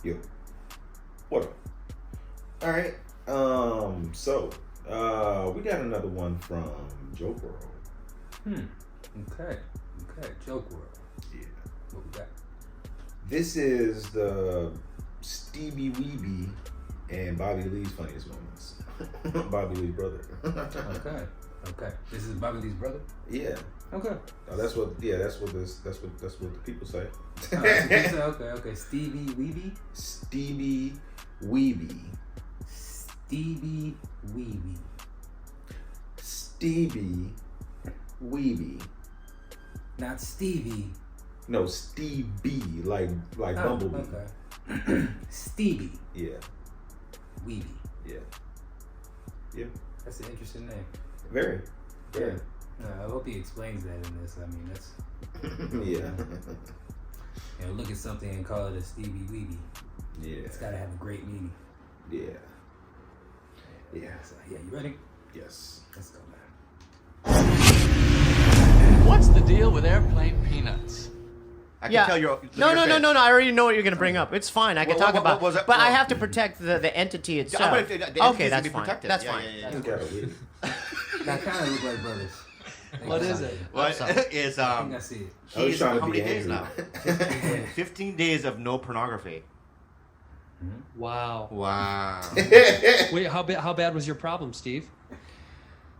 Yo. What up? All right. So, we got another one from Joke World. Okay. Joke World. Yeah. What we got? This is the Steebee Weebee and Bobby Lee's funniest moments. Bobby Lee's brother. Okay. This is Bobby Lee's brother? Yeah. Okay. That's what the people say. Okay. Steebee Weebee? Steebee Weebee. Steebee Weebee. Steebee Weebee. Not Stevie. No, Steebee, like Bumblebee. Okay. Steebee Yeah. Weebee. Yeah. That's an interesting name. Very. Yeah. I hope he explains that in this. I mean, that's... Yeah. Look at something and call it a Steebee Weebee. Yeah. It's got to have a great meaning. Yeah. So, you ready? Yes. Let's go, man. What's the deal with airplane peanuts? I can tell you're... No. I already know what you're going to bring up. It's fine. I can talk about was it? but I have to protect the entity itself. Okay, that's fine. Protected. That's fine. That kind of look like brothers. What is it? What is I think I see it. He's trying to how be many days angry. now? 15 days of no pornography. Wow. Wow. Wait, how bad was your problem, Steve?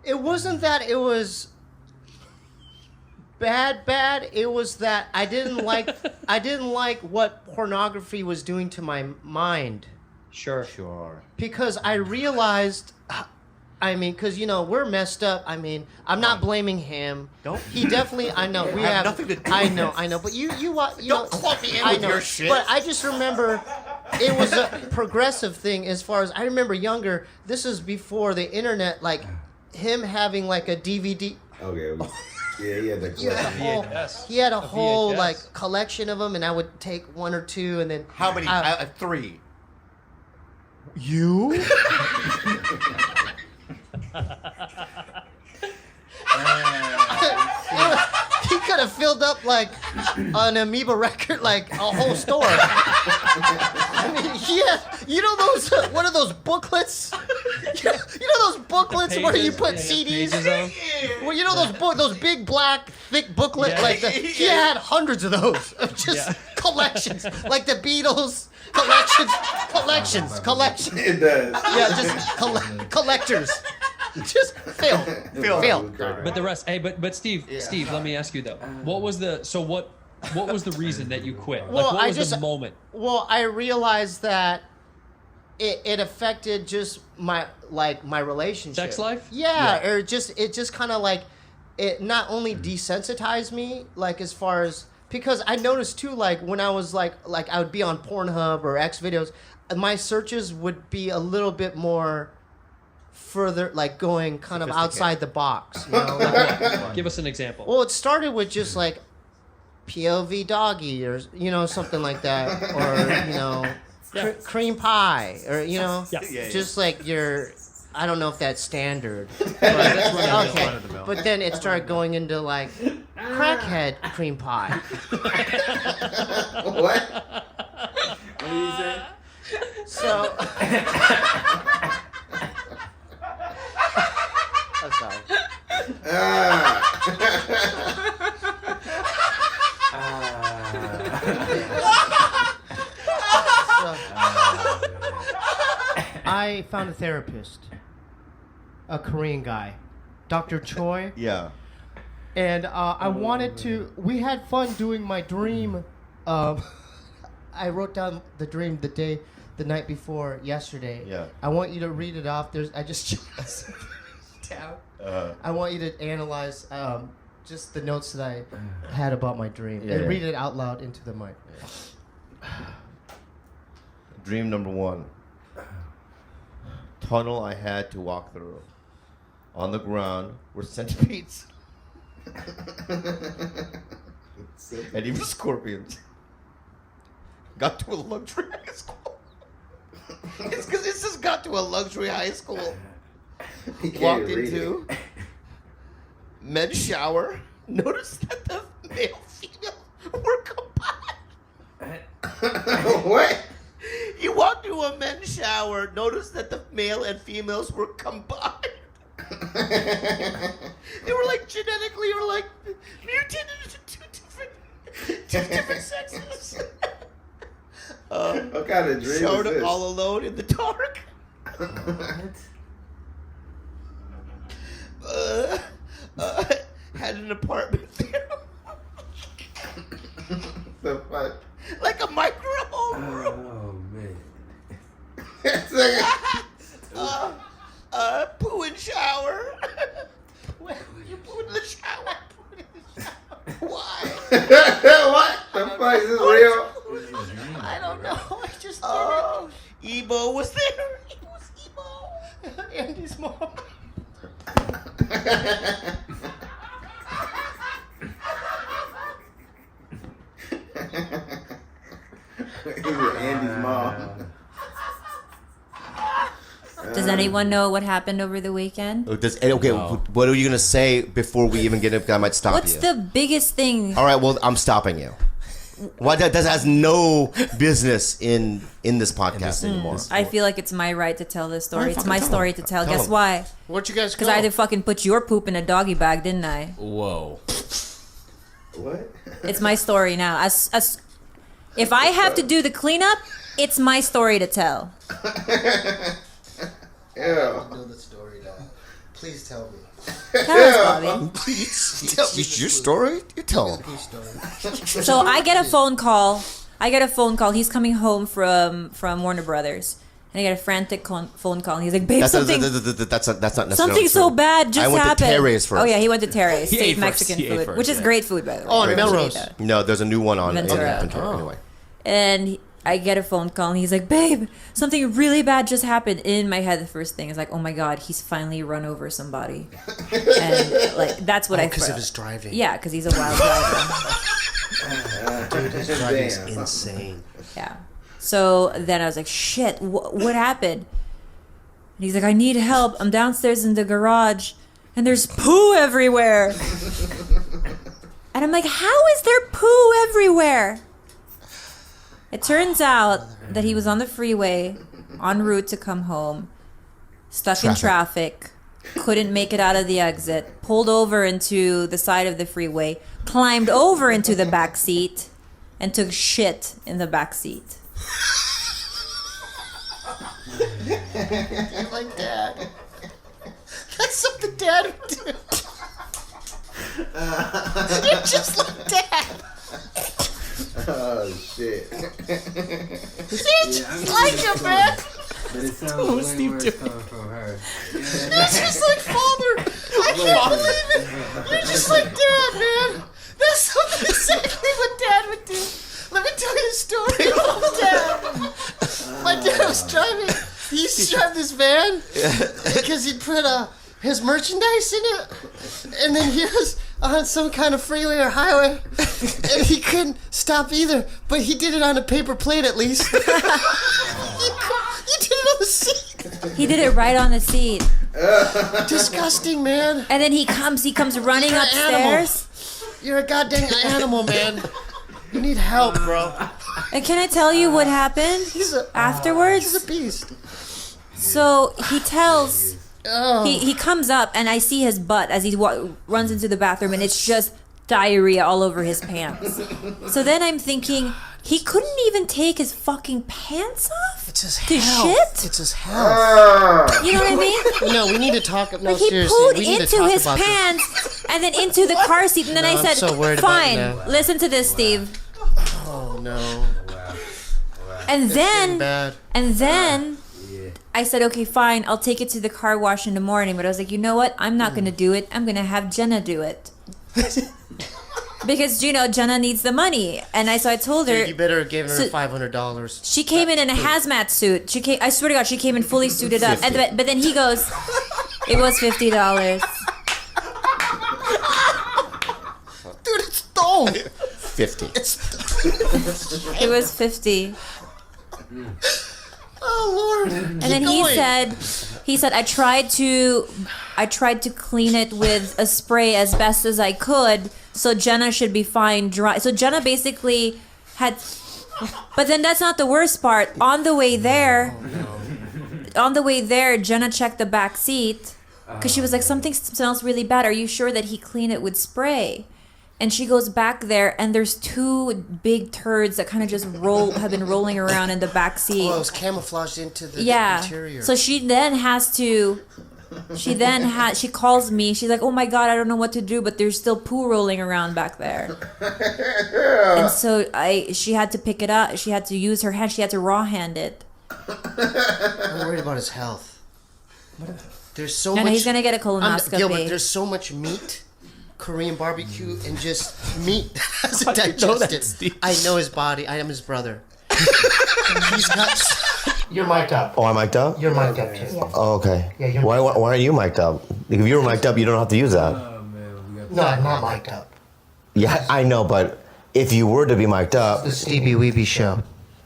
It wasn't that it was bad. It was that I didn't like what pornography was doing to my mind. Sure. Because I realized, because we're messed up. I mean, I'm not blaming him. He definitely. I know we have nothing to do with I this. know. But you Don't clump me in I with know. your shit. But I just remember it was a progressive thing. As far as I remember, younger. This is before the internet. Like him having like a DVD. Okay. Yeah. He had a A whole VHS. like collection of them, and I would take one or two, and then How many? 3. You? He could have filled up like an Amoeba record, like a whole store. I mean, those what are those booklets? Those booklets where you put CDs. Well, those big black thick booklet he had hundreds of those of just collections, like the Beatles collections. It does. Yeah, just collectors. Just fail. But the rest, but Steve, let me ask you though. What was the reason that you quit? Well, what was the moment? Well, I realized that it affected just my relationship. Sex life? Yeah. Or it just kind of like it not only desensitized me as far as because I noticed too when I was like I would be on Pornhub or X videos, my searches would be a little bit more further going kind of outside the box. Give us an example. Well, it started with just POV doggy or something like that, or cream pie or just your. I don't know if that's standard. But, okay, but then it started going into crackhead cream pie. What? What did you say? So. I'm sorry. I found a therapist, a Korean guy, Dr. Choi. Yeah. And I wanted to. We had fun doing my dream. I wrote down the dream the night before yesterday. Yeah. I want you to read it off. I just down. I want you to analyze just the notes that I had about my dream and read it out loud into the mic. Dream number 1. Tunnel I had to walk through. On the ground were centipedes. And even scorpions. Got to a luxury high school. It's because this has got to a luxury high school. Walked into men's shower. Noticed that the male female were combined. What? He walked into a men's shower, noticed that the male and females were combined. They were like genetically or like mutated into two different sexes. What kind of dream Showed is this? up all alone in the dark. Had an apartment there. The fuck? Like a micro home. Oh man. It's like Poo and shower. You poo in the shower. Why? what the fuck? Is this real? I don't know. I just did Ebo was there. It was Ebo. it. Andy's mom. It was Andy's mom. Does anyone know what happened over the weekend? What are you gonna say before we even get into? I might stop What's you. the biggest thing? All right, well, I'm stopping you. Why that has no business in this podcast anymore. I feel like it's my right to tell this story. Alright, It's fucking my tell story him. to tell. Tell Guess him. why? Where'd you guys go? Because I had to fucking put your poop in a doggy bag, didn't I? Whoa. What? It's my story now. As if I have to do the cleanup, it's my story to tell. Ew. know the story now. Please tell me. Tell us, Bobby. Please, it's your story. You tell him. So I get a phone call. He's coming home from Warner Brothers, and I get a frantic phone call. And he's like, "Babe, That's something not necessarily something so true. bad just I went happened." to Terry's first. Oh yeah, he went to Terry's. He Safe ate first. Mexican He ate food, first, which is yeah. great food, by the way. Oh, in I appreciate Melrose. that. No, there's a new one on Ventura. Ventura. Anyway. And I get a phone call, and he's like, "Babe, something really bad just happened." In my head, the first thing is like, "Oh my god, he's finally run over somebody," and like that's what I Because thought. of his driving. Yeah, because he's a wild driver. Dude, his driving is Damn. insane. Yeah. So then I was like, "Shit, what happened?" And he's like, "I need help. I'm downstairs in the garage, and there's poo everywhere." And I'm like, "How is there poo everywhere?" It turns out that he was on the freeway, en route to come home, stuck in traffic, couldn't make it out of the exit, pulled over into the side of the freeway, climbed over into the back seat, and took shit in the back seat. Like Dad. That's something Dad would do. You're just like Dad. Oh shit. You're just like him, man. But it sounds way worse coming from her. You're just like Father. I can't believe it. You're just like Dad, man. That's something exactly what Dad would do. Let me tell you a story about Dad. My dad was driving. He used to drive this van because he'd put his merchandise in it, and then he was on some kind of freeway or highway, and he couldn't stop either. But he did it on a paper plate at least. You did it on the seat. He did it right on the seat. Disgusting, man. And then he comes running You're an upstairs. You're a goddamn animal, man. You need help, bro. And can I tell you what happened He's a afterwards? beast. So he tells, Oh. he comes up, and I see his butt as he runs into the bathroom, and it's just diarrhea all over his pants. So then I'm thinking, he couldn't even take his fucking pants off It's his to health. shit? It's his health. You know what I mean? No, we need to talk. No, Like he seriously, pooed we need to into talk his about this. pants and then into the car seat, and then I I'm said, so worried about "Fine, you now. listen to this, Steve." Oh no, And getting then, bad. I said, "Okay, fine, I'll take it to the car wash in the morning." But I was like, you know what? I'm not gonna do it. I'm gonna have Jenna do it. Because Jenna needs the money, and so I told her. Dude, you better give her So- $500. She came in a hazmat suit. I swear to God, she came in fully suited up. But then he goes, "It was $50." Dude, it's stone. 50. It was 50. Oh Lord. And then he said, I tried to clean it with a spray as best as I could, so Jenna should be fine dry. So Jenna basically had But then that's not the worst part. On the way there, Jenna checked the back seat because she was like, something smells really bad. Are you sure that he cleaned it with spray? And she goes back there, and there's 2 big turds that kind of just have been rolling around in the back seat. Oh, it was camouflaged into the interior. So she then has to. She calls me. She's like, "Oh my god, I don't know what to do, but there's still poo rolling around back there." And so she had to pick it up. She had to use her hand. She had to raw hand it. I'm worried about his health. There's so And much. he's gonna get a colonoscopy. Gilbert, there's so much meat, Korean barbecue, and just meat that hasn't How do you know that, digested. Steve? I know his body. I am his brother. He's got. You're mic'd up. Oh, I'm mic'd up? You're mic'd up too. Oh, okay. Yeah, you're why aren't you mic'd up? If you were mic'd up, you don't have to use that. Oh man, we got. No, I'm not mic'd up. Yeah, I know, but if you were to be mic'd up, The Steebee Weebee Show.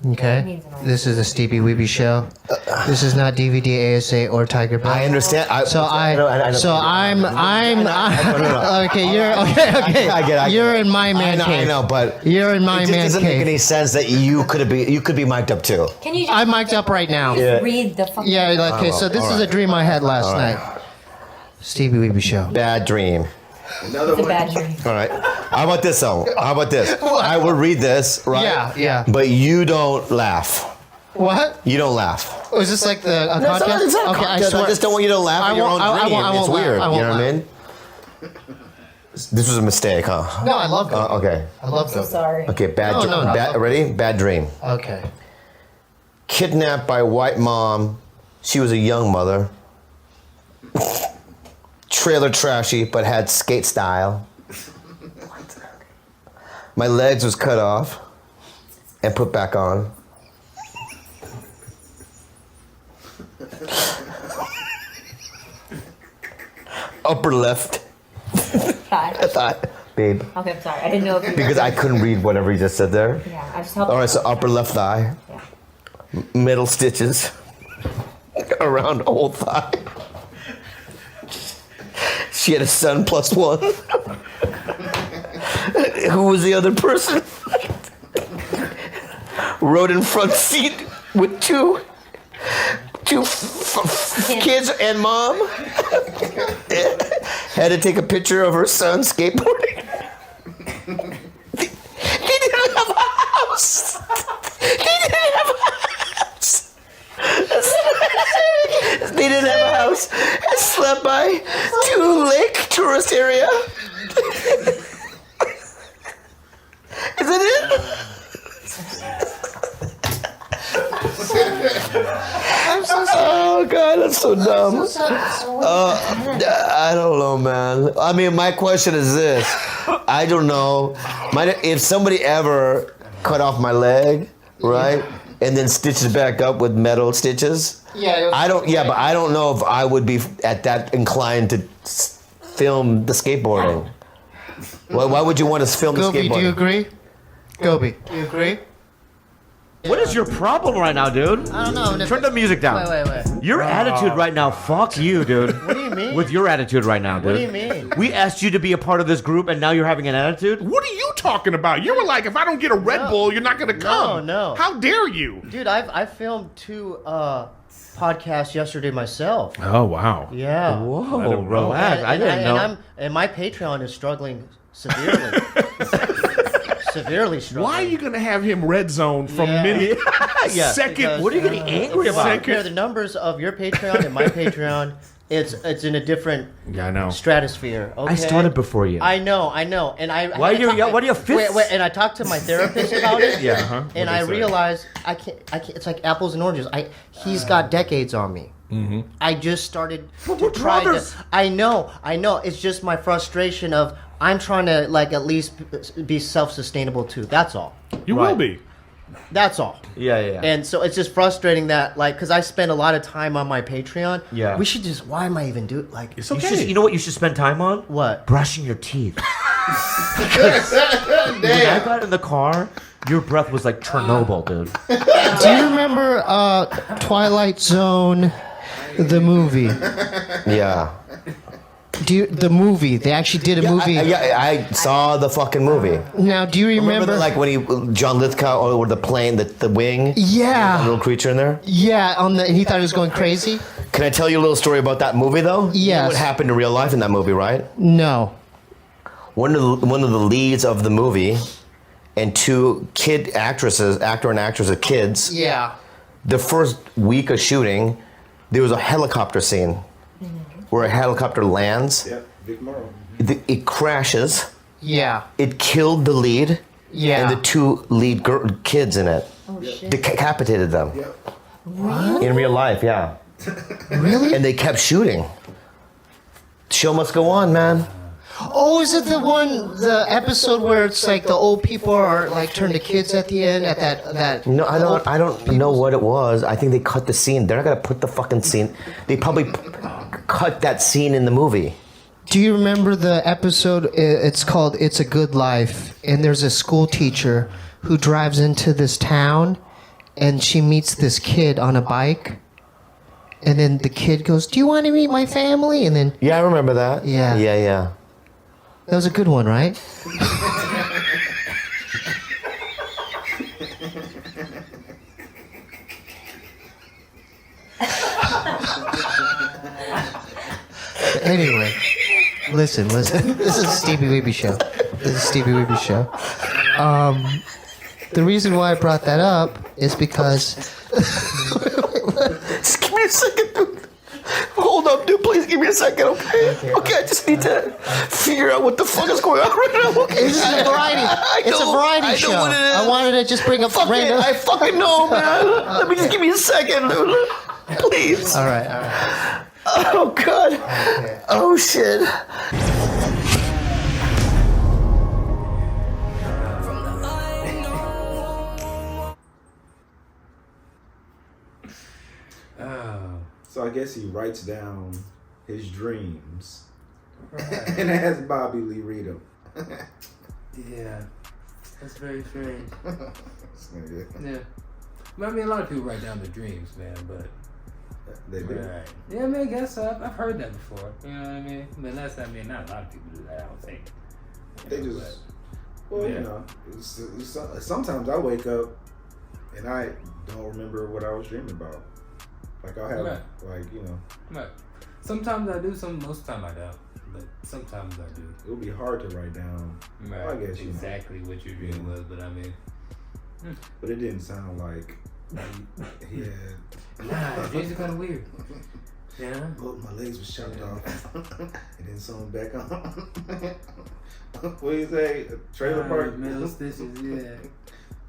Okay? This is the Steebee Weebee Show. This is not DVD, ASA, or Tiger Blood. I understand. I'm okay. You're okay. I get it. You're in my man I cave. know, but You're in my it just man doesn't make any cave. sense that you could be mic'd up too. Can you just I'm mic'd up right now. Yeah. read the fucking? Yeah. Okay. So this is a dream I had last night. Steebee Weebee Show. Bad dream. Another It's a one. bad dream. All right. How about this though? How about this? I would read this, right? Yeah. But you don't laugh. What? You don't laugh. Oh, is this like a contest? It's not a Okay. contest. I just don't want you to laugh at your own dream. It's weird. You know what I mean? This was a mistake, huh? No, I love it. Okay. I love it. Sorry. Okay. Bad. No, no. Ready? Bad dream. Okay. Kidnapped by white mom. She was a young mother. Trailer trashy, but had skate style. My legs was cut off and put back on. Upper left. I thought, babe, Okay, I'm sorry. I didn't know if you. because I couldn't read whatever you just said there. Yeah, I just helped. All right, so upper left thigh, Yeah. middle stitches around whole thigh. She had a son plus 1. Who was the other person? Rode in front seat with two kids and mom. Had to take a picture of her son skateboarding. He didn't have a house. They didn't have a house. I slept by 2 lake tourist area. Is that it? Oh God, that's so dumb. I don't know, man. I mean, my question is this: I don't know. If somebody ever cut off my leg, right, and then stitched it back up with metal stitches, Yeah. I don't. Yeah, but I don't know if I would be at that inclined to film the skateboarding. Why would you want to film the Gobi, skateboarding? do you agree? Gobi, do you agree? What is your problem right now, dude? I don't know. Turn the music down. Wait. Your attitude right now, fuck you, dude. What do you mean? With your attitude right now, dude. What do you mean? We asked you to be a part of this group, and now you're having an attitude? What are you talking about? You were like, if I don't get a Red Bull, you're not going to come. No. How dare you? Dude, I filmed 2 podcasts yesterday myself. Oh, wow. Yeah. Whoa, relax. I didn't know. And my Patreon is struggling severely. Severely struggling. Why are you going to have him red zone from Yeah. minute Yeah. second? Because- What are you getting angry about? Compare the numbers of your Patreon and my Patreon. It's in a different Yeah, I know. stratosphere. Okay? I started before you. I know, and I. Why are you fifth? Wait, and I talked to my therapist about it. Yeah, huh? And What'd I they say? realized I can't. It's like apples and oranges. He's got decades on me. Mm-hmm. I just started to try brothers. to. I know. It's just my frustration of I'm trying to like at least be self-sustainable too. That's all. You will be. That's all. Yeah. And so it's just frustrating that, like, because I spend a lot of time on my Patreon. Yeah. We should just. Why am I even doing like? It's You, okay. you know what you should spend time on? What? Brushing your teeth. When I got in the car, your breath was like Chernobyl, dude. Do you remember Twilight Zone, the movie? Yeah. The movie? They actually did a movie. I saw the fucking movie. Now, do you remember like when John Lithgow or the plane, the wing? Yeah. The little creature in there. Yeah, and he thought he was going crazy. Can I tell you a little story about that movie though? Yes. You know what happened in real life in that movie, right? No. One of the leads of the movie, and two actor and actress of kids. Yeah. The first week of shooting, there was a helicopter scene where a helicopter lands. Yep, Vic Morrow. It crashes. Yeah. It killed the lead. Yeah. And the two lead kids in it. Oh shit. Decapitated them. Yep. What? In real life, yeah. Really? And they kept shooting. The show must go on, man. Oh, is it the episode where it's like the old people are like turned to kids at the end at that? No, I don't know what it was. I think they cut the scene. They're not gonna put the fucking scene. They probably cut that scene in the movie. Do you remember the episode? It's called "It's a Good Life," and there's a school teacher who drives into this town, and she meets this kid on a bike. And then the kid goes, "Do you want to meet my family?" And then yeah, I remember that. Yeah. That was a good one, right? Anyway, listen. This is a Steebee Weebee show. The reason why I brought that up is because. Just give me a second, dude. Hold up, dude. Please give me a second, okay? Okay, I just need to figure out what the fuck is going on right now. Okay, This is a variety. It's a variety show. I know what it is. I wanted to just bring up random. I fucking know, man. Let me just give me a second, dude. Please. All right. Oh God. Okay. Oh shit. So I guess he writes down his dreams and has Bobby Lee read them. Yeah, that's very strange. Yeah. But I mean, a lot of people write down their dreams, man. But They do. right. Yeah, I mean, I guess I've heard that before. You know what I mean? But not a lot of people do that. I don't think. They know, just, but, well, yeah. you know, sometimes I wake up and I don't remember what I was dreaming about. Like I'll have, Right. like, you know. Right. Sometimes I do, most of the time I don't. But sometimes I do. It'll be hard to write down. Right. I guess you know. Exactly what your dream was, but I mean. But it didn't sound like he had. Nah, dreams are kind of weird. Yeah. Both my legs was chopped off and then sewn back on. What do you say? A trailer park? Metal stitches, yeah.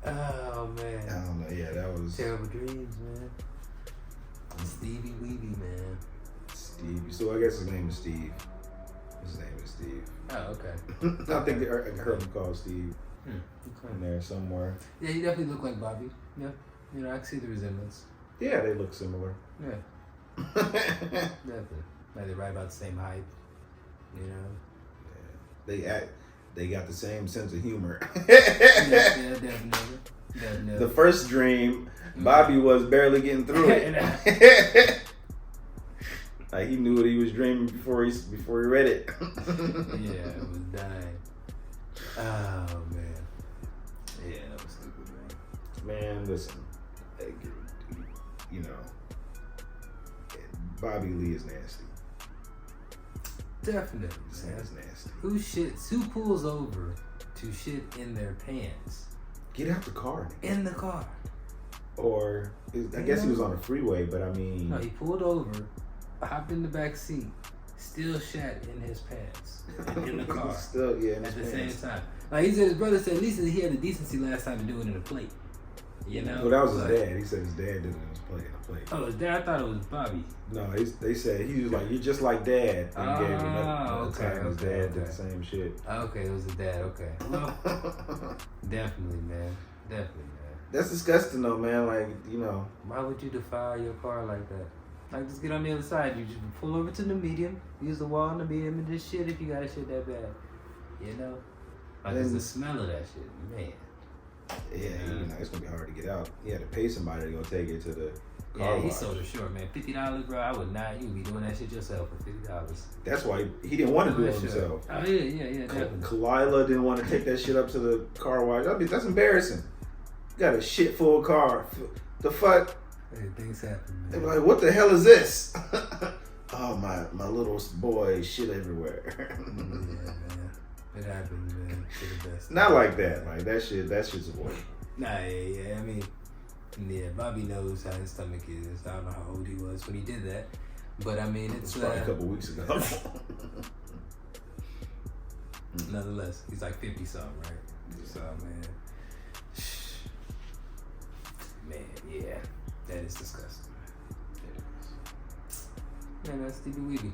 Oh man. I don't know. Yeah, that was Terrible dreams, man. Steebee Weebee, man. Steve. So I guess his name is Steve. His name is Steve. Oh, okay. I think I heard him called Steve Okay. in there somewhere. Yeah, you definitely look like Bobby. Yeah. You know, I can see the resemblance. Yeah, they look similar. Yeah. Definitely. Like they're right about the same height. You know? They got the same sense of humor. Yeah, definitely. The first dream, Bobby was barely getting through it. Like he knew what he was dreaming before he read it. Yeah, it was dying. Oh man. Yeah, that was stupid, man. Man, listen, you know, Bobby Lee is nasty. Definitely. This Man. is nasty. Who pulls over to shit in their pants? Get out the car. In the car. Or I guess he was on a freeway, but I mean, No, he pulled over, hopped in the back seat, still shat in his pants in the car. Still, yeah, in at his the pants. same time. Like he said, his brother said at least he had the decency last time to do it in a plate. You know. Well, that was But- his dad. He said his dad did it in his plate. Oh, his dad. I thought it was Bobby. No, they said he was like, "You're just like Dad." And he gave him another okay, time. His dad okay. did the same shit. Okay, it was his dad. Okay. Well, definitely, man. Definitely, man. That's disgusting, though, man. Like, you know, Why would you defile your car like that? Like, just get on the other side. You just pull over to the medium, use the wall in the medium, and just shit if you got shit that bad. You know? Like, it's the smell of that shit, man. yeah, you know, it's gonna be hard to get out. He had to pay somebody to go take it to the Yeah, he wash. sold her short, man. $50, bro. I would not. You would be doing that shit yourself for $50. That's why he didn't want to do it Sure. himself. Oh yeah, definitely. Kalila didn't want to take that shit up to the car wash. That's embarrassing. You got a shit full car. The fuck? Hey, things happen, man. They were like, what the hell is this? Oh, my little boy shit everywhere. Yeah, man. It happens, man. To the best. Not like that. Like that shit's avoidable. Nah, yeah. I mean, yeah, Bobby knows how his stomach is. I don't know how old he was when he did that. But I mean, it's Probably a couple weeks ago. Nonetheless, he's like 50 something, right? So man, yeah, that is disgusting. Man, that's Steebee Weebee.